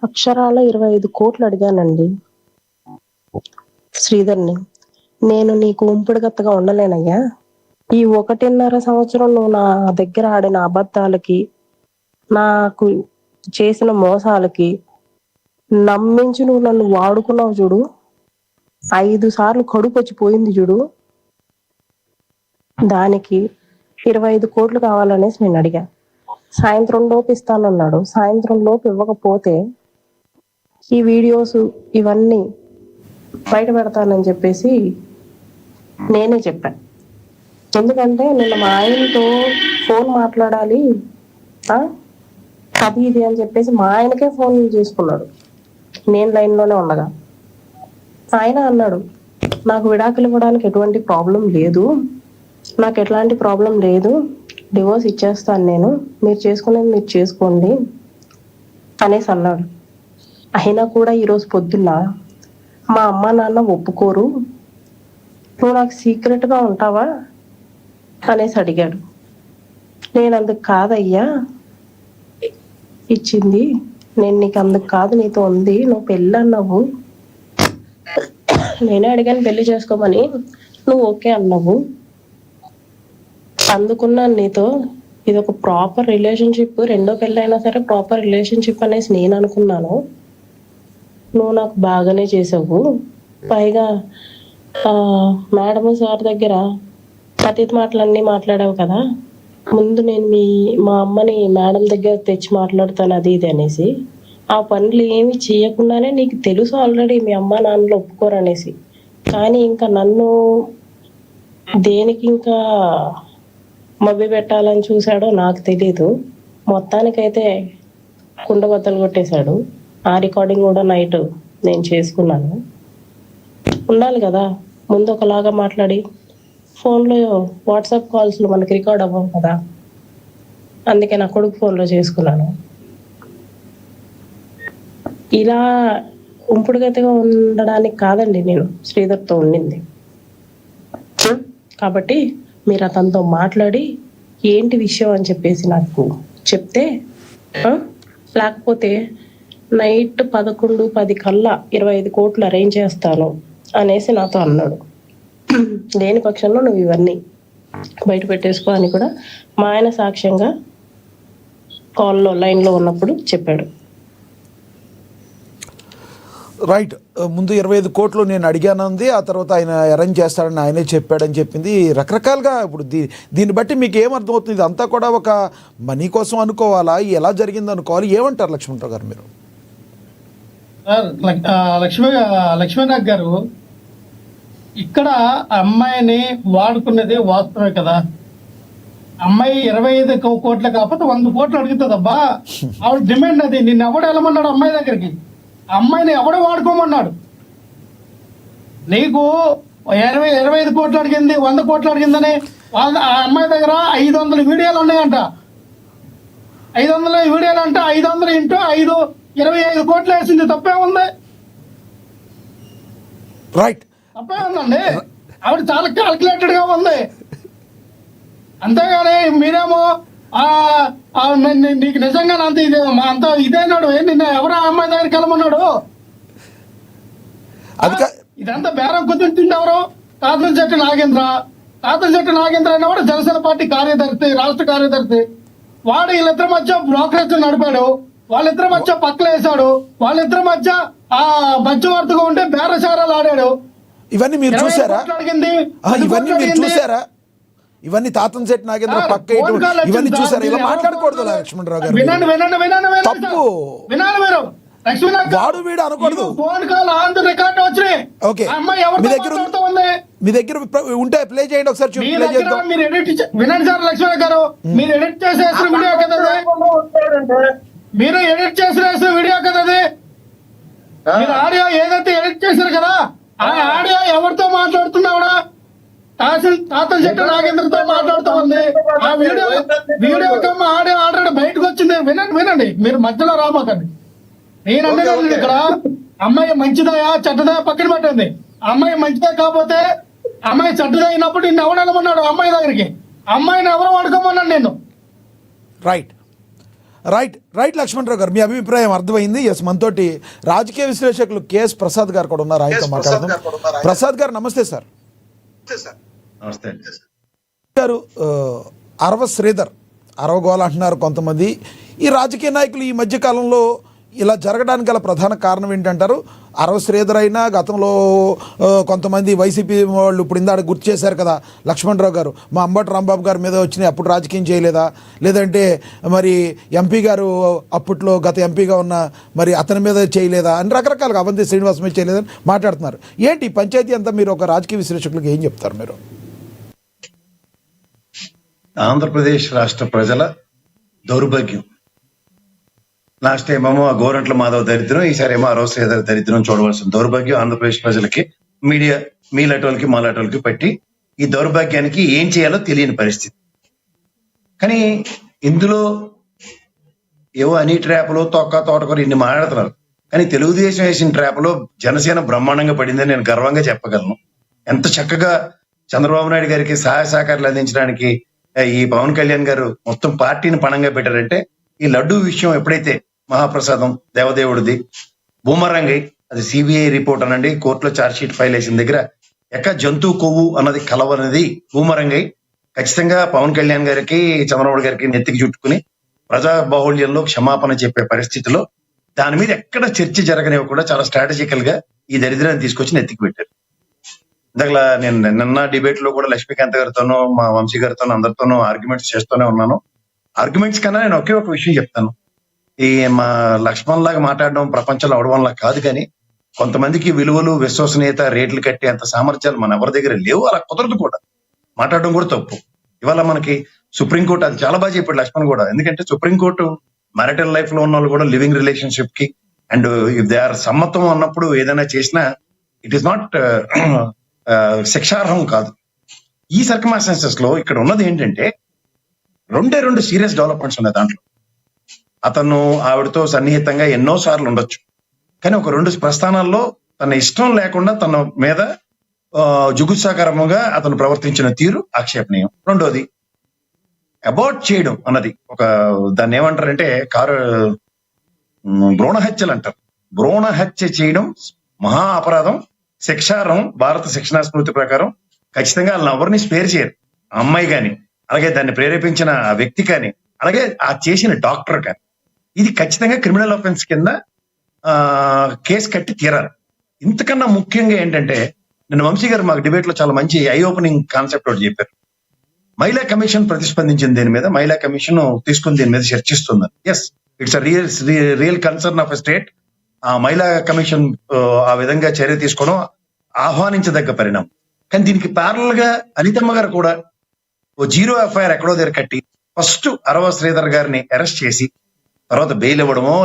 అక్షరాల 25 కోట్లు అడిగానండి శ్రీధర్ని. నేను నీకు ఉంపుడుగత్తగా ఉండలేనయ్యా. ఈ 1.5 సంవత్సరం నువ్వు నా దగ్గర ఆడిన అబద్ధాలకి, నాకు చేసిన మోసాలకి నమ్మించి నువ్వు నన్ను వాడుకున్నావు చూడు. 5 సార్లు కడుపు వచ్చి పోయింది చూడు. దానికి 25 కోట్లు కావాలనేసి నేను అడిగా. సాయంత్రం లోపు ఇస్తానన్నాడు. సాయంత్రం లోపు ఇవ్వకపోతే ఈ వీడియోస్ ఇవన్నీ బయట పెడతానని చెప్పేసి నేనే చెప్పాను. ఎందుకంటే నిన్న మా ఆయనతో ఫోన్ మాట్లాడాలి అది ఇది అని చెప్పేసి మా ఆయనకే ఫోన్ చేసుకున్నాడు, నేను లైన్లోనే ఉండగా. ఆయన అన్నాడు, నాకు విడాకులు ఇవ్వడానికి ఎటువంటి ప్రాబ్లం లేదు, నాకు ఎట్లాంటి ప్రాబ్లం లేదు, డివోర్స్ ఇచ్చేస్తాను నేను, మీరు చేసుకునేది మీరు చేసుకోండి అనేసి అన్నాడు. అయినా కూడా ఈరోజు పొద్దున్న మా అమ్మ నాన్న ఒప్పుకోరు, నువ్వు నాకు సీక్రెట్గా ఉంటావా అనేసి అడిగాడు. నేను అందుకు కాదయ్యా ఇచ్చింది, నేను నీకు అందుకు కాదు, నీతో ఉంది, నువ్వు పెళ్ళి అన్నావు, నేనే అడిగాను పెళ్లి చేసుకోమని, నువ్వు ఓకే అన్నావు, అందుకున్నాను నీతో, ఇది ఒక ప్రాపర్ రిలేషన్షిప్, రెండో పెళ్ళి అయినా సరే ప్రాపర్ రిలేషన్షిప్ అనేసి నేను అనుకున్నాను, నువ్వు నాకు బాగానే చేసావు, పైగా మేడం సార్ దగ్గర అతీత మాటలన్నీ మాట్లాడావు కదా, ముందు నేను మా అమ్మని మేడం దగ్గర తెచ్చి మాట్లాడుతాను అది ఇది అనేసి, ఆ పనులు ఏమి చేయకుండానే నీకు తెలుసు ఆల్రెడీ మీ అమ్మ నాన్నలు ఒప్పుకోరనేసి, కానీ ఇంకా నన్ను దేనికి ఇంకా మభ్య పెట్టాలని చూశాడో నాకు తెలీదు. మొత్తానికైతే కుండబద్దలు కొట్టేశాడు. ఆ రికార్డింగ్ కూడా నైట్ నేను చేసుకున్నాను. ఉండాలి కదా, ముందు ఒకలాగా మాట్లాడి ఫోన్లో వాట్సాప్ కాల్స్లో మనకి రికార్డ్ అవ్వవు కదా, అందుకే నా కొడుకు ఫోన్లో చేసుకున్నాను. ఇలా ఉంపుడుగతిగా ఉండడానికి కాదండి నేను శ్రీధర్తో ఉండింది. కాబట్టి మీరు అతనితో మాట్లాడి ఏంటి విషయం అని చెప్పేసి నాకు చెప్తే, లేకపోతే నైట్ 11:10 కల్లా 25 కోట్లు అరేంజ్ చేస్తాను అనేసి నాతో అన్నాడు. లేని పక్షంలో నువ్వు ఇవన్నీ బయట పెట్టేసుకో అని కూడా మా ఆయన సాక్ష్యంగా కాల్లో లైన్లో ఉన్నప్పుడు చెప్పాడు. రైట్, ముందు 25 కోట్లు నేను అడిగానంది, ఆ తర్వాత ఆయన అరేంజ్ చేస్తాడని ఆయనే చెప్పాడని చెప్పింది. రకరకాలుగా ఇప్పుడు దీన్ని బట్టి మీకు ఏమర్థమవుతుంది? ఇదంతా కూడా ఒక మనీ కోసం అనుకోవాలా, ఎలా జరిగింది అనుకోవాలి, ఏమంటారు లక్ష్మణరావు గారు మీరు? లక్ష్మీనాథ్ గారు, ఇక్కడ అమ్మాయిని వాడుకున్నది వాస్తవమే కదా. అమ్మాయి 25 కోట్లు కాకపోతే 100 కోట్లు అడుగుతుందబ్బా. ఆవిడ డిమాండ్ అది. నిన్ను ఎవడు వెళ్ళమన్నాడు అమ్మాయి దగ్గరికి? అమ్మాయిని ఎవడు వాడుకోమన్నాడు? నీకు 25 కోట్లు అడిగింది, 100 కోట్లు అడిగిందని వాళ్ళ ఆ అమ్మాయి దగ్గర 500 వీడియోలు ఉన్నాయంట. 500 వీడియోలు అంటే 500 ఇంటూ 5 25 కోట్లు వేసింది. తప్పే ఉంది? రైట్, తప్పే ఉందండి. ఆవిడ చాలా క్యాల్కులేటెడ్ గా ఉంది. అంతేగాని మీరేమో నీకు నిజంగా అంత ఇదేనాడు, నిన్న ఎవరు ఆ అమ్మాయి దగ్గరికి వెళ్ళమన్నాడు? ఇదంతా బేరం కుదురుతుంది ఎవరు? తాతంశెట్టి నాగేంద్ర. తాతంశెట్టి నాగేంద్ర అనేవాడు జనసేన పార్టీ కార్యదర్శి, రాష్ట్ర కార్యదర్శి. వాడు వీళ్ళిద్దరి మధ్య బ్రోకరేజ్ నడిపాడు, వాళ్ళిద్దరి మధ్య పక్కలు వేసాడు, వాళ్ళిద్దరి మధ్య ఆ మధ్యవర్తిగా ఉంటే బేరసారాలు ఆడాడు. ఇవన్నీ మీరు చూసారా? ఇవన్నీ తాతంశెట్టి నాగేంద్ర పక్క ఇవన్నీ చూసారా? ఇలా మాట్లాడకూడదు లక్ష్మణరావు గారు. తప్పు. వాడు వీడు అనకూడదు. Phone call on the record వచ్చినాయి. ఓకే, మీ దగ్గర ఉంటే ప్లే చేయండి ఒకసారి. మీరు ఎడిట్ వినండి సార్ లక్ష్మణ్ గారు, మీరు ఎడిట్ చేసేసిన వీడియో కదా, మీరు ఎడిట్ చేసిన వీడియో కదా అది. మీరు ఆడియో ఏదైతే ఎడిట్ చేశారు కదా, ఆ ఆడియో ఎవరితో మాట్లాడుతున్నావుడా? తాతంశెట్టి నాగేంద్రతో మాట్లాడుతూ ఉంది. ఆ వీడియో ఆడియో ఆల్రెడీ బయటకు వచ్చింది. వినండి, మీరు మధ్యలో రామాకండి. నేను అంటే ఇక్కడ అమ్మాయి మంచిదయా చెడ్డదా పక్కన పెట్టండి. అమ్మాయి మంచిదే కాకపోతే, అమ్మాయి చెడ్డదా అయినప్పుడు నిన్ను ఎవడమన్నాడు అమ్మాయి దగ్గరికి? అమ్మాయిని ఎవరు వాడుకోమన్నాడు నేను? రైట్, రైట్ లక్ష్మణరావు గారు, మీ అభిప్రాయం అర్థమైంది. ఎస్, మనతోటి రాజకీయ విశ్లేషకులు కేఎస్ ప్రసాద్ గారు కూడా ఉన్నారు, ఆయనతో మాట్లాడదాం. ప్రసాద్ గారు నమస్తే సార్. నమస్తే గారు, అరవ శ్రీధర్, అరవగోళ అంటున్నారు కొంతమంది. ఈ రాజకీయ నాయకులు ఈ మధ్య కాలంలో ఇలా జరగడానికి గల ప్రధాన కారణం ఏంటంటారు? అరవ శ్రీధర్ అయినా గతంలో కొంతమంది వైసీపీ వాళ్ళు ఇప్పుడు ఇందాక గుర్తు చేశారు కదా లక్ష్మణరావు గారు, మా అంబటి రాంబాబు గారి మీద వచ్చినాయి, అప్పుడు రాజకీయం చేయలేదా? లేదంటే మరి ఎంపీ గారు అప్పట్లో గత ఎంపీగా ఉన్న మరి అతని మీద చేయలేదా అని రకరకాలుగా, అవంతి శ్రీనివాస్ మీద చేయలేదని మాట్లాడుతున్నారు. ఏంటి ఈ పంచాయతీ అంతా? మీరు ఒక రాజకీయ విశ్లేషకులకు ఏం చెప్తారు మీరు? ఆంధ్రప్రదేశ్ రాష్ట్ర ప్రజల దౌర్భాగ్యం. లాస్ట్ టైం ఏమో గోరంట్ల మాధవ్ దరిద్రం, ఈసారి ఏమో అరవ శ్రీధర్ దరిద్రం చూడవలసిన దౌర్భాగ్యం ఆంధ్రప్రదేశ్ ప్రజలకి, మీడియా మీలాటోళ్ళకి మాలాటోళ్ళకి పట్టి ఈ దౌర్భాగ్యానికి ఏం చేయాలో తెలియని పరిస్థితి. కానీ ఇందులో ఏవో అన్ని ట్రాప్లో తోటకూర ఇన్ని మాట్లాడుతున్నారు. కానీ తెలుగుదేశం వేసిన ట్రాప్లో జనసేన బ్రహ్మాండంగా పడిందని నేను గర్వంగా చెప్పగలను. ఎంత చక్కగా చంద్రబాబు నాయుడు గారికి సహాయ సహకారాలు అందించడానికి ఈ పవన్ కళ్యాణ్ గారు మొత్తం పార్టీని పణంగా పెట్టారంటే, ఈ లడ్డూ విషయం ఎప్పుడైతే మహాప్రసాదం దేవదేవుడిది బూమరంగై, అది సిబిఐ రిపోర్ట్ అనండి, కోర్టులో ఛార్జ్ షీట్ ఫైల్ వేసిన దగ్గర జంతువు కొవ్వు అన్నది కలవనది బూమరంగై ఖచ్చితంగా పవన్ కళ్యాణ్ గారికి చంద్రబాబు గారికి నెత్తికి చుట్టుకుని ప్రజా బాహుళ్యంలో క్షమాపణ చెప్పే పరిస్థితిలో దాని మీద ఎక్కడ చర్చ జరగనివి కూడా చాలా స్ట్రాటజికల్ గా ఈ దరిద్రాన్ని తీసుకొచ్చి నెత్తికి పెట్టారు. ఇందాక నేను నిన్న డిబేట్ లో కూడా లక్ష్మీకాంత్ గారితోనూ మా వంశీ గారితోనూ అందరితోనూ ఆర్గ్యుమెంట్స్ చేస్తూనే ఉన్నాను. ఆర్గ్యుమెంట్స్ కన్నా నేను ఒకే ఒక విషయం చెప్తాను. ఈ మా లక్ష్మణ్ లాగా మాట్లాడడం ప్రపంచంలో అవడం కాదు, కానీ కొంతమందికి విలువలు, విశ్వసనీయత, రేట్లు కట్టే అంత సామర్థ్యాలు మన ఎవరి దగ్గర లేవు. అలా కుదరదు కూడా, మాట్లాడడం కూడా తప్పు. ఇవాళ మనకి సుప్రీంకోర్టు అది చాలా బాగా చెప్పాడు లక్ష్మణ్ కూడా. ఎందుకంటే సుప్రీంకోర్టు మ్యారిటల్ లైఫ్ లో ఉన్న వాళ్ళు కూడా లివింగ్ రిలేషన్షిప్ కి అండ్ ఇఫ్ దే ఆర్ సమ్మతం అన్నప్పుడు ఏదైనా చేసినా ఇట్ ఈస్ నాట్ శిక్షార్హం కాదు. ఈ సర్కమాస్టెన్సెస్ లో ఇక్కడ ఉన్నది ఏంటంటే రెండు సీరియస్ డెవలప్మెంట్స్ ఉన్నాయి దాంట్లో. అతను ఆవిడతో సన్నిహితంగా ఎన్నో సార్లు ఉండొచ్చు, కానీ ఒక 2 ప్రస్థానాల్లో తన ఇష్టం లేకుండా తన మీద జుగుత్సాకరంగా అతను ప్రవర్తించిన తీరు ఆక్షేపణీయం. రెండోది అబార్ట్ చేయడం అన్నది దాన్ని ఏమంటారంటే భ్రూణ హత్యలు అంటారు. భ్రూణ హత్య చేయడం మహా అపరాధం, శిక్షార్హం. భారత శిక్షణా స్మృతి ప్రకారం ఖచ్చితంగా వాళ్ళని ఎవరిని స్పేర్ చేయరు. ఆ అమ్మాయి కానీ, అలాగే దాన్ని ప్రేరేపించిన ఆ వ్యక్తి కానీ, అలాగే ఆ చేసిన డాక్టర్ కానీ, ఇది ఖచ్చితంగా క్రిమినల్ ఆఫెన్స్ కింద కేసు కట్టి తీరాలి. ఇంతకన్నా ముఖ్యంగా ఏంటంటే, నిన్న వంశీ గారు మాకు డిబేట్ లో చాలా మంచి ఐ ఓపెనింగ్ కాన్సెప్ట్ ఒకటి చెప్పారు. మహిళా కమిషన్ ప్రతిస్పందించింది దీని మీద, మహిళా కమిషన్ తీసుకుని దీని మీద చర్చిస్తుంది. Yes, it's real concern of a state. ఆ మహిళా కమిషన్ ఆ విధంగా చర్య తీసుకోవడం ఆహ్వానించదగ్గ పరిణామం. కానీ దీనికి ప్యారల్ గా అనితమ్మ గారు కూడా ఓ 0 ఎఫ్ఐఆర్ ఎక్కడో దగ్గర కట్టి ఫస్ట్ అరవ శ్రీధర్ గారిని అరెస్ట్ చేసి తర్వాత బెయిల్ ఇవ్వడమో